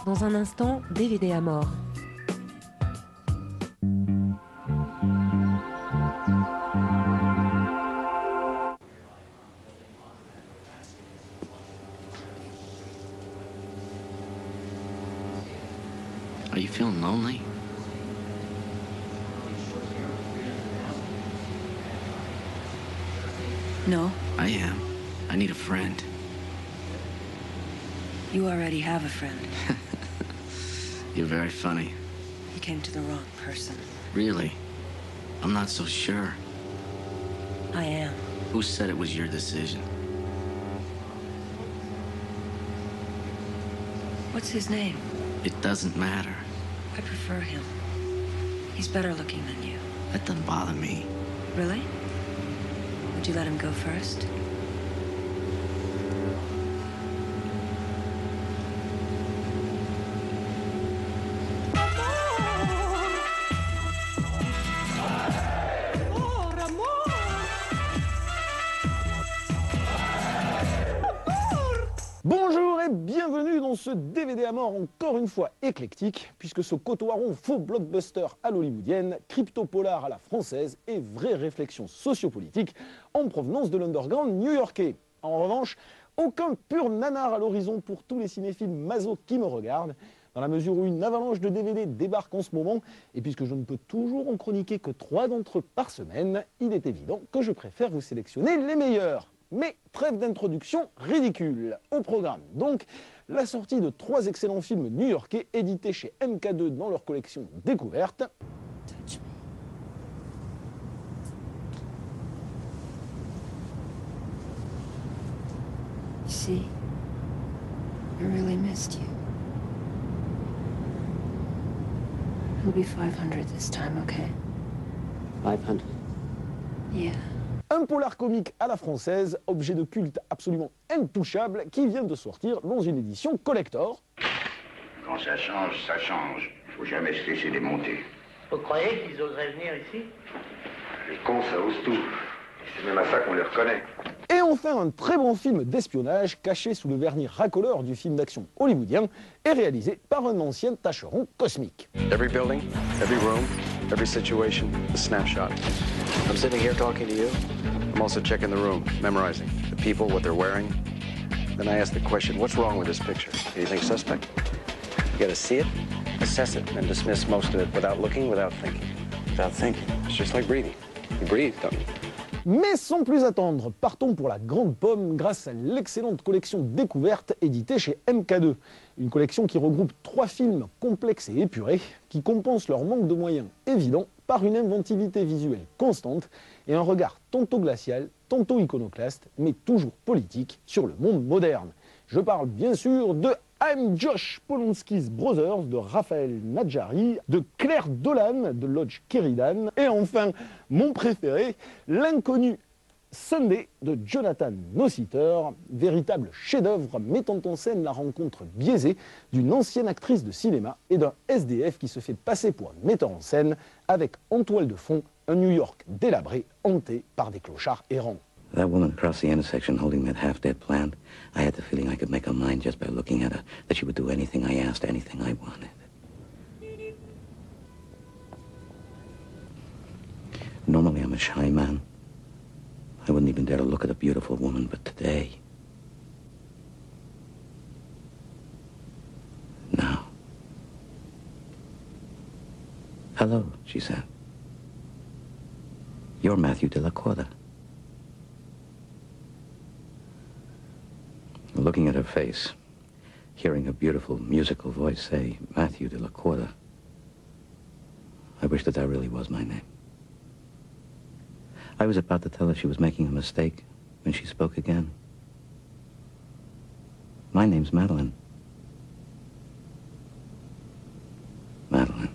Dans un instant, DVD à mort. Are you feeling lonely? No, I am. I need a friend. you already have a friend. You're very funny. You came to the wrong person. Really? I'm not so sure. I am. Who said it was your decision? What's his name? It doesn't matter. I prefer him. He's better looking than you. That doesn't bother me. Really? Would you let him go first? Bonjour et bienvenue dans ce DVD à mort encore une fois éclectique, puisque ce côtoieront faux blockbuster à l'hollywoodienne, crypto-polar à la française et vraie réflexion sociopolitique en provenance de l'underground new-yorkais. En revanche, aucun pur nanar à l'horizon pour tous les cinéphiles maso qui me regardent, dans la mesure où une avalanche de DVD débarque en ce moment, et puisque je ne peux toujours en chroniquer que 3 d'entre eux par semaine, il est évident que je préfère vous sélectionner les meilleurs. Mais trêve d'introduction ridicule. Au programme, donc, la sortie de 3 excellents films new-yorkais édités chez MK2 dans leur collection Découverte. Touch me. See, I really missed you. It'll be 500 this time, okay? 500. Yeah. Un polar comique à la française, objet de culte absolument intouchable, qui vient de sortir dans une édition collector. Quand ça change, ça change. Faut jamais se laisser démonter. Vous croyez qu'ils oseraient venir ici? Les cons, ça ose tout. C'est même à ça qu'on les reconnaît. Et enfin, un très bon film d'espionnage caché sous le vernis racoleur du film d'action hollywoodien et réalisé par un ancien tâcheron cosmique. Every building, every room, every situation, a snapshot. I'm sitting here talking to you. I'm also checking the room, memorizing the people, what they're wearing. Then I ask the question, what's wrong with this picture? Anything suspect? You gotta see it, assess it, and dismiss most of it without looking, without thinking. Without thinking. It's just like breathing. You breathe, don't you? Mais sans plus attendre, partons pour la grande pomme grâce à l'excellente collection Découverte éditée chez MK2. Une collection qui regroupe 3 films complexes et épurés, qui compensent leur manque de moyens évident par une inventivité visuelle constante et un regard tantôt glacial, tantôt iconoclaste, mais toujours politique sur le monde moderne. Je parle bien sûr de I'm Josh Polanski's Brothers de Raphaël Nadjari, de Claire Dolan de Lodge Sheridan, et enfin, mon préféré, l'inconnu Sunday de Jonathan Nossiter, véritable chef-d'œuvre mettant en scène la rencontre biaisée d'une ancienne actrice de cinéma et d'un SDF qui se fait passer pour un metteur en scène, avec en toile de fond un New York délabré, hanté par des clochards errants. That woman across the intersection holding that half-dead plant, I had the feeling I could make her mind just by looking at her, that she would do anything I asked, anything I wanted. Normally I'm a shy man. I wouldn't even dare to look at a beautiful woman, but today... Now. Hello, she said. You're Matthew de la Corda. Looking at her face, hearing her beautiful musical voice say, Matthew de la Corda, I wish that really was my name. I was about to tell her she was making a mistake when she spoke again. My name's Madeline. Madeline.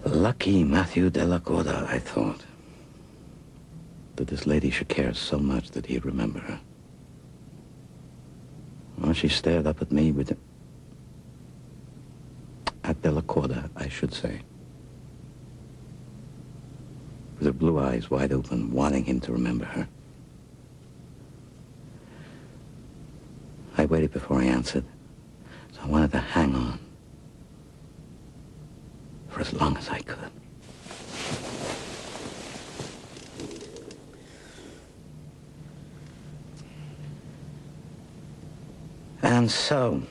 Lucky Matthew de la Corda, I thought. That this lady should care so much that he'd remember her. Well, she stared up at me with... At de la Corda, I should say. With her blue eyes wide open, wanting him to remember her. I I waited before I answered. So I wanted to hang on for as long as I could. And so,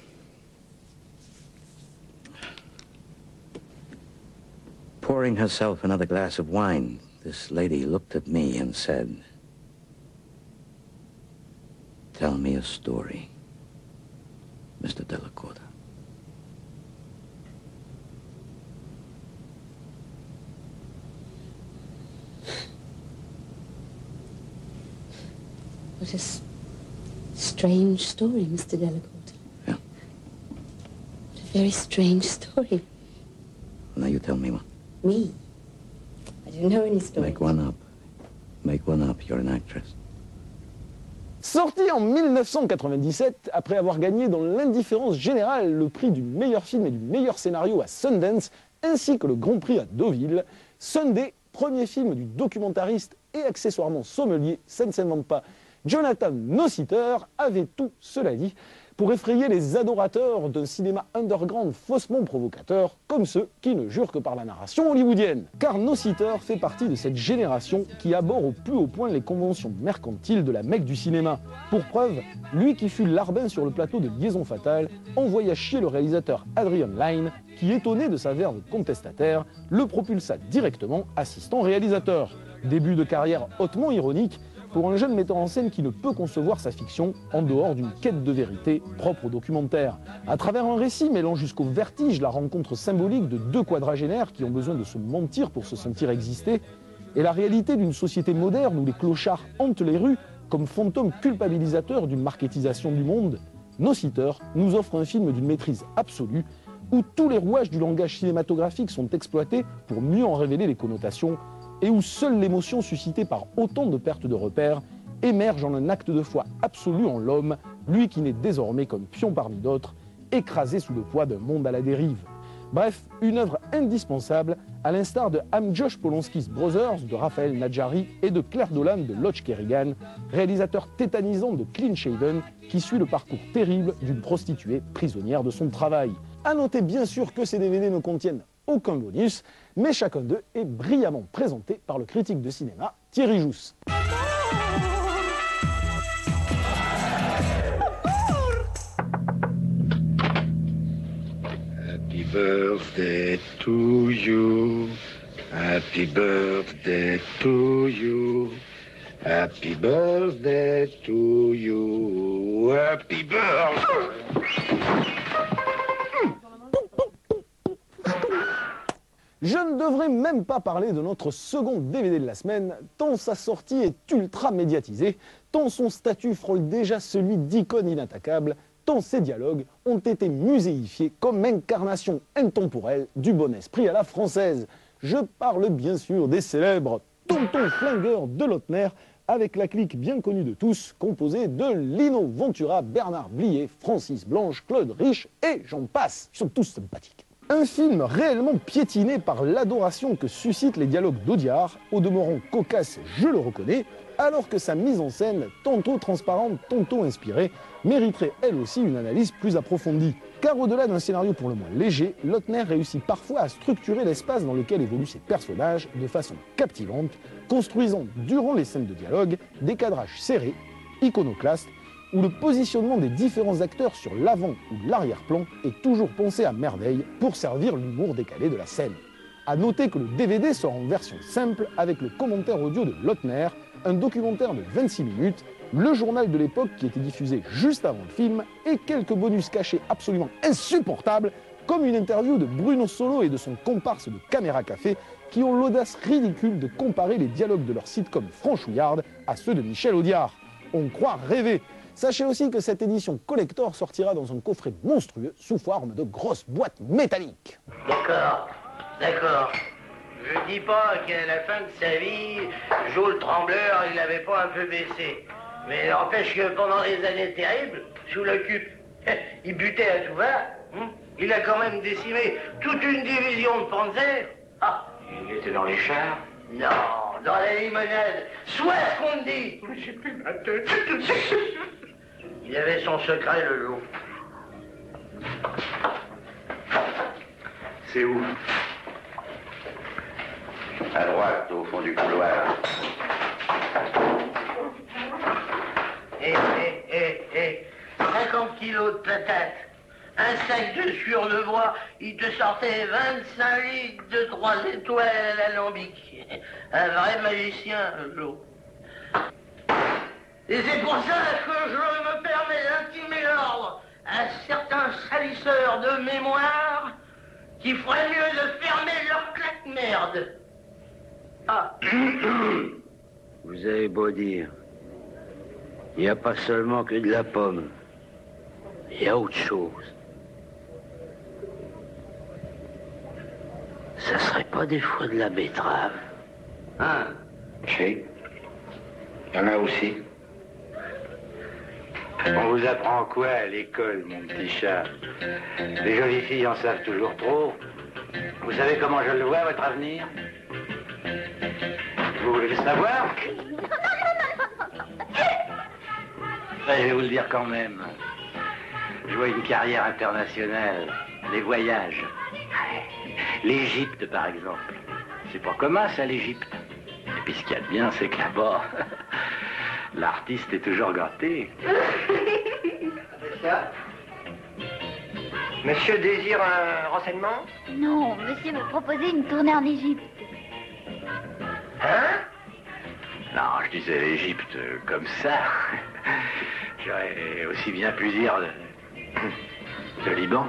pouring herself another glass of wine, this lady looked at me and said, "Tell me a story, Mr. Della Corte." What a strange story, Mr. Della Corte. Yeah. What a very strange story. Now you tell me one. Me? I don't know any stories. Make one up. Make one up. You're an actress. Sorti en 1997, après avoir gagné dans l'indifférence générale le prix du meilleur film et du meilleur scénario à Sundance, ainsi que le Grand Prix à Deauville, Sunday, premier film du documentariste et accessoirement sommelier, ça ne s'invente pas, Jonathan Nossiter, avait tout, cela dit, pour effrayer les adorateurs d'un cinéma underground faussement provocateur, comme ceux qui ne jurent que par la narration hollywoodienne. Car Nossiter fait partie de cette génération qui aborde au plus haut point les conventions mercantiles de la Mecque du cinéma. Pour preuve, lui qui fut larbin sur le plateau de Liaison Fatale, envoya chier le réalisateur Adrian Lyne, qui, étonné de sa verve contestataire, le propulsa directement assistant réalisateur. Début de carrière hautement ironique, pour un jeune metteur en scène qui ne peut concevoir sa fiction en dehors d'une quête de vérité propre au documentaire. À travers un récit mêlant jusqu'au vertige la rencontre symbolique de deux quadragénaires qui ont besoin de se mentir pour se sentir exister, et la réalité d'une société moderne où les clochards hantent les rues comme fantômes culpabilisateurs d'une marketisation du monde, Nossiter nous offre un film d'une maîtrise absolue où tous les rouages du langage cinématographique sont exploités pour mieux en révéler les connotations et où seule l'émotion suscitée par autant de pertes de repères émerge en un acte de foi absolu en l'homme, lui qui n'est désormais qu'un pion parmi d'autres, écrasé sous le poids d'un monde à la dérive. Bref, une œuvre indispensable, à l'instar de I'm Josh Polanski's Brothers de Raphaël Nadjari et de Claire Dolan de Lodge Kerrigan, réalisateur tétanisant de Clean Shaven qui suit le parcours terrible d'une prostituée prisonnière de son travail. A noter bien sûr que ces DVD ne contiennent aucun bonus, mais chacun d'eux est brillamment présenté par le critique de cinéma Thierry Jousse. Happy birthday to you. Happy birthday to you. Happy birthday to you. Happy birthday. Je ne devrais même pas parler de notre second DVD de la semaine, tant sa sortie est ultra médiatisée, tant son statut frôle déjà celui d'icône inattaquable, tant ses dialogues ont été muséifiés comme incarnation intemporelle du bon esprit à la française. Je parle bien sûr des célèbres tontons flingueurs de Lautner, avec la clique bien connue de tous, composée de Lino Ventura, Bernard Blier, Francis Blanche, Claude Rich et j'en passe. Ils sont tous sympathiques. Un film réellement piétiné par l'adoration que suscitent les dialogues d'Audiard, au demeurant cocasse, je le reconnais, alors que sa mise en scène, tantôt transparente, tantôt inspirée, mériterait elle aussi une analyse plus approfondie. Car au-delà d'un scénario pour le moins léger, Lautner réussit parfois à structurer l'espace dans lequel évoluent ses personnages de façon captivante, construisant, durant les scènes de dialogue, des cadrages serrés, iconoclastes, où le positionnement des différents acteurs sur l'avant ou l'arrière-plan est toujours pensé à merveille pour servir l'humour décalé de la scène. A noter que le DVD sort en version simple avec le commentaire audio de Lautner, un documentaire de 26 minutes, le journal de l'époque qui était diffusé juste avant le film et quelques bonus cachés absolument insupportables comme une interview de Bruno Solo et de son comparse de Caméra Café qui ont l'audace ridicule de comparer les dialogues de leur sitcom franchouillarde à ceux de Michel Audiard. On croit rêver. Sachez aussi que cette édition collector sortira dans un coffret monstrueux sous forme de grosses boîtes métalliques. D'accord, d'accord. Je dis pas qu'à la fin de sa vie, Joe le Trembleur, il n'avait pas un peu baissé. Mais n'empêche que pendant les années terribles, sous l'occupe, il butait à tout va. Il a quand même décimé toute une division de Panzer. Ah, Il était dans les chars? non, dans la limonade. Soit ce qu'on te dit. J'ai plus ma tête. Il avait son secret, le loup. C'est où? À droite, au fond du couloir. 50 kilos de patates, un sac de sueur de bois, il te sortait 25 litres de 3 étoiles à l'alambic. Un vrai magicien, le loup. Et c'est pour ça que je me permets d'intimer l'ordre à certains salisseurs de mémoire qui ferait mieux de fermer leur claque-merde. Ah. Vous avez beau dire, il n'y a pas seulement que de la pomme, il y a autre chose. Ça serait pas des fois de la betterave? Ah, si. Il y en a aussi. On vous apprend quoi à l'école, mon petit chat? Les jolies filles en savent toujours trop. Vous savez comment je le vois, votre avenir? Vous voulez le savoir? Ben, je vais vous le dire quand même. Je vois une carrière internationale, les voyages. L'Égypte, par exemple. C'est pas commun, ça, l'Égypte. Et puis ce qu'il y a de bien, c'est que là-bas, l'artiste est toujours gâté. C'est ça? Monsieur désire un renseignement? Non, monsieur me proposait une tournée en Égypte. Hein? Non, je disais l'Égypte comme ça. J'aurais aussi bien pu dire le Liban.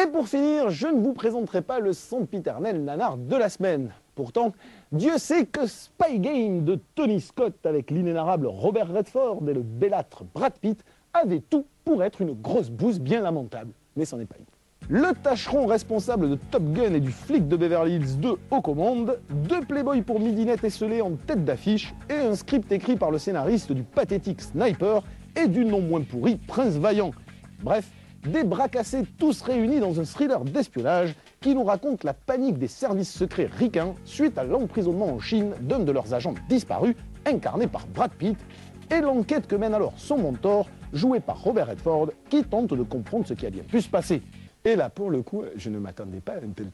Et pour finir, je ne vous présenterai pas le sempiternel nanar de la semaine. Pourtant, Dieu sait que Spy Game de Tony Scott avec l'inénarrable Robert Redford et le bellâtre Brad Pitt avait tout pour être une grosse bouse bien lamentable. Mais c'en est pas une. Le tâcheron responsable de Top Gun et du flic de Beverly Hills 2 aux commandes, deux Playboy pour midinette esselés en tête d'affiche et un script écrit par le scénariste du pathétique Sniper et du non moins pourri Prince Vaillant. Bref, des bras cassés tous réunis dans un thriller d'espionnage qui nous raconte la panique des services secrets ricains suite à l'emprisonnement en Chine d'un de leurs agents disparus, incarné par Brad Pitt, et l'enquête que mène alors son mentor, joué par Robert Redford, qui tente de comprendre ce qui a bien pu se passer. Et là, pour le coup, je ne m'attendais pas à un tel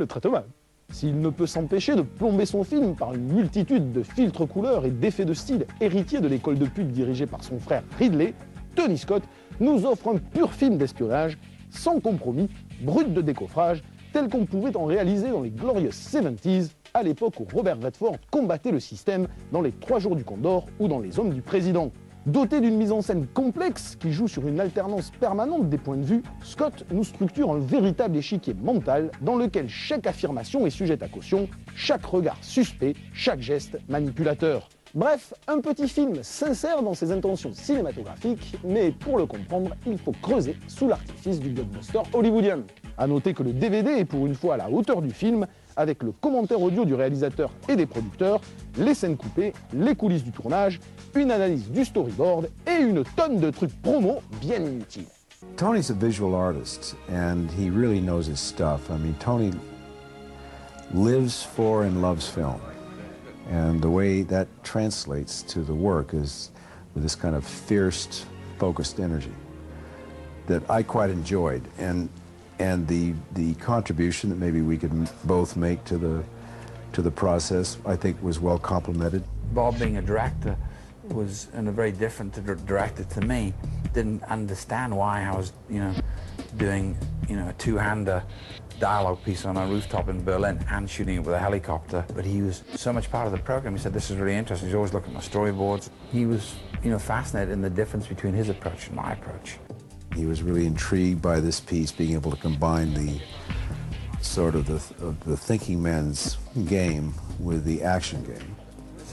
traitement. S'il ne peut s'empêcher de plomber son film par une multitude de filtres couleurs et d'effets de style héritiers de l'école de pub dirigée par son frère Ridley, Tony Scott nous offre un pur film d'espionnage, sans compromis, brut de décoffrage, tel qu'on pouvait en réaliser dans les Glorious 70s, à l'époque où Robert Redford combattait le système dans Les 3 jours du Condor ou dans Les Hommes du Président. Doté d'une mise en scène complexe qui joue sur une alternance permanente des points de vue, Scott nous structure un véritable échiquier mental dans lequel chaque affirmation est sujette à caution, chaque regard suspect, chaque geste manipulateur. Bref, un petit film sincère dans ses intentions cinématographiques, mais pour le comprendre, il faut creuser sous l'artifice du blockbuster hollywoodien. A noter que le DVD est pour une fois à la hauteur du film, avec le commentaire audio du réalisateur et des producteurs, les scènes coupées, les coulisses du tournage, une analyse du storyboard et une tonne de trucs promo bien inutiles. Tony's a visual artist and he really knows his stuff. I mean, Tony lives for and loves film. And the way that translates to the work is with this kind of fierce, focused energy that I quite enjoyed. And the contribution that maybe we could both make to the process, I think, was well complemented. Bob, being a director, was in a very different director to me. Didn't understand why I was, doing, a two-hander dialogue piece on a rooftop in Berlin and shooting it with a helicopter. But he was so much part of the program. He said, "This is really interesting." He's always looking at my storyboards. He was, fascinated in the difference between his approach and my approach. He was really intrigued by this piece, being able to combine the sort of the thinking man's game with the action game.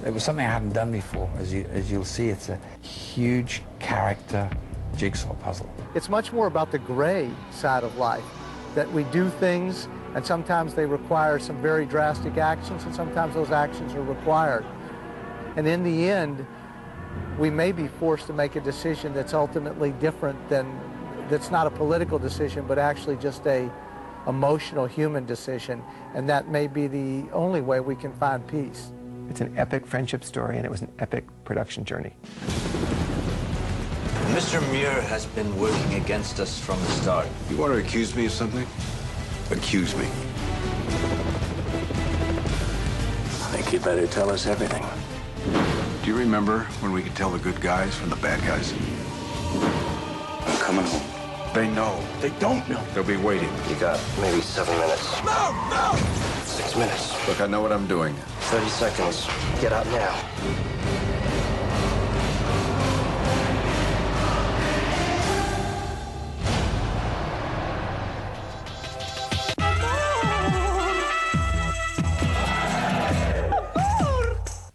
It was something I hadn't done before. As you'll see, it's a huge character jigsaw puzzle. It's much more about the gray side of life, that we do things and sometimes they require some very drastic actions and sometimes those actions are required. And in the end, we may be forced to make a decision that's ultimately different than, that's not a political decision, but actually just a emotional human decision, and that may be the only way we can find peace. It's an epic friendship story, and it was an epic production journey. Mr. Muir has been working against us from the start. You want to accuse me of something? Accuse me. I think you'd better tell us everything. Do you remember when we could tell the good guys from the bad guys? I'm coming home. They know. They don't know. They'll be waiting. You got maybe 7 minutes. No! 6 minutes. Look, I know what I'm doing. 30 seconds. Get out now.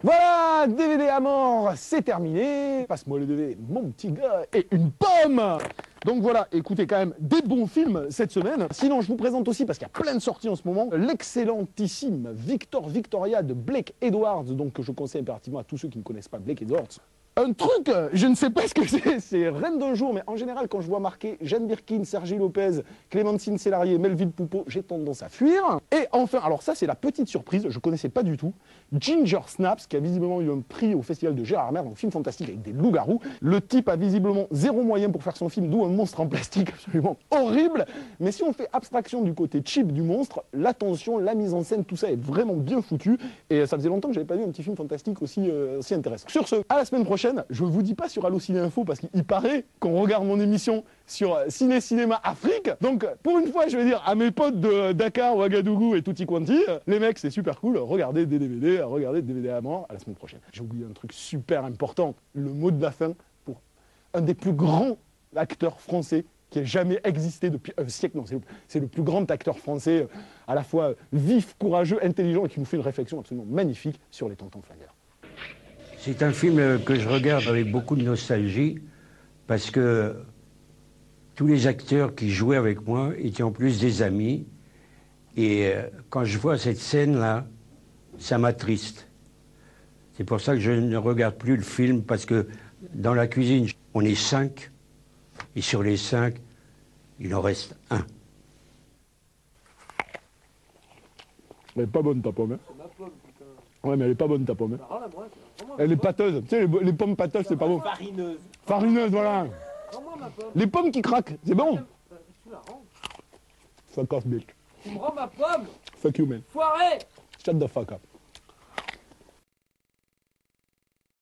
Voilà, DVD à mort, c'est terminé. Passe-moi le DVD, mon petit gars, et une pomme. Donc voilà, écoutez quand même des bons films cette semaine. Sinon, je vous présente aussi, parce qu'il y a plein de sorties en ce moment, l'excellentissime Victor Victoria de Blake Edwards, donc que je conseille impérativement à tous ceux qui ne connaissent pas Blake Edwards. Un truc, je ne sais pas ce que c'est Reine d'un jour, mais en général, quand je vois marqué Jeanne Birkin, Sergi Lopez, Clémentine Célarier, Melville Poupeau, j'ai tendance à fuir. Et enfin, alors ça c'est la petite surprise, je ne connaissais pas du tout, Ginger Snaps, qui a visiblement eu un prix au festival de Gérardmer, donc film fantastique avec des loups-garous. Le type a visiblement zéro moyen pour faire son film, d'où un monstre en plastique absolument horrible. Mais si on fait abstraction du côté cheap du monstre, l'attention, la mise en scène, tout ça est vraiment bien foutu. Et ça faisait longtemps que j'avais pas vu un petit film fantastique aussi intéressant. Sur ce, à la semaine prochaine. Je ne vous dis pas sur Allociné Info parce qu'il paraît qu'on regarde mon émission sur Ciné Cinéma Afrique. Donc pour une fois, je vais dire à mes potes de Dakar, Ouagadougou et Tutti Quanti, les mecs, c'est super cool, regardez des DVD, regardez des DVD à mort. À la semaine prochaine. J'ai oublié un truc super important, le mot de la fin pour un des plus grands acteurs français qui ait jamais existé depuis un siècle. Non, c'est le plus grand acteur français, à la fois vif, courageux, intelligent et qui nous fait une réflexion absolument magnifique sur les Tontons Flingueurs. C'est un film que je regarde avec beaucoup de nostalgie parce que tous les acteurs qui jouaient avec moi étaient en plus des amis. Et quand je vois cette scène-là, ça m'attriste. C'est pour ça que je ne regarde plus le film parce que dans la cuisine, on est 5 et sur les 5, il en reste 1. Elle est pas bonne ta pomme, hein. Ouais, mais elle est pas bonne ta pomme. Hein. Elle est pâteuse. Tu sais, les pommes pâteuses, c'est pas bon. Farineuse. Farineuse, voilà. Les pommes qui craquent, c'est bon. Tu la rends. Fuck off, bitch. Tu me rends ma pomme. Fuck you, man. Foiré. Shut the fuck up.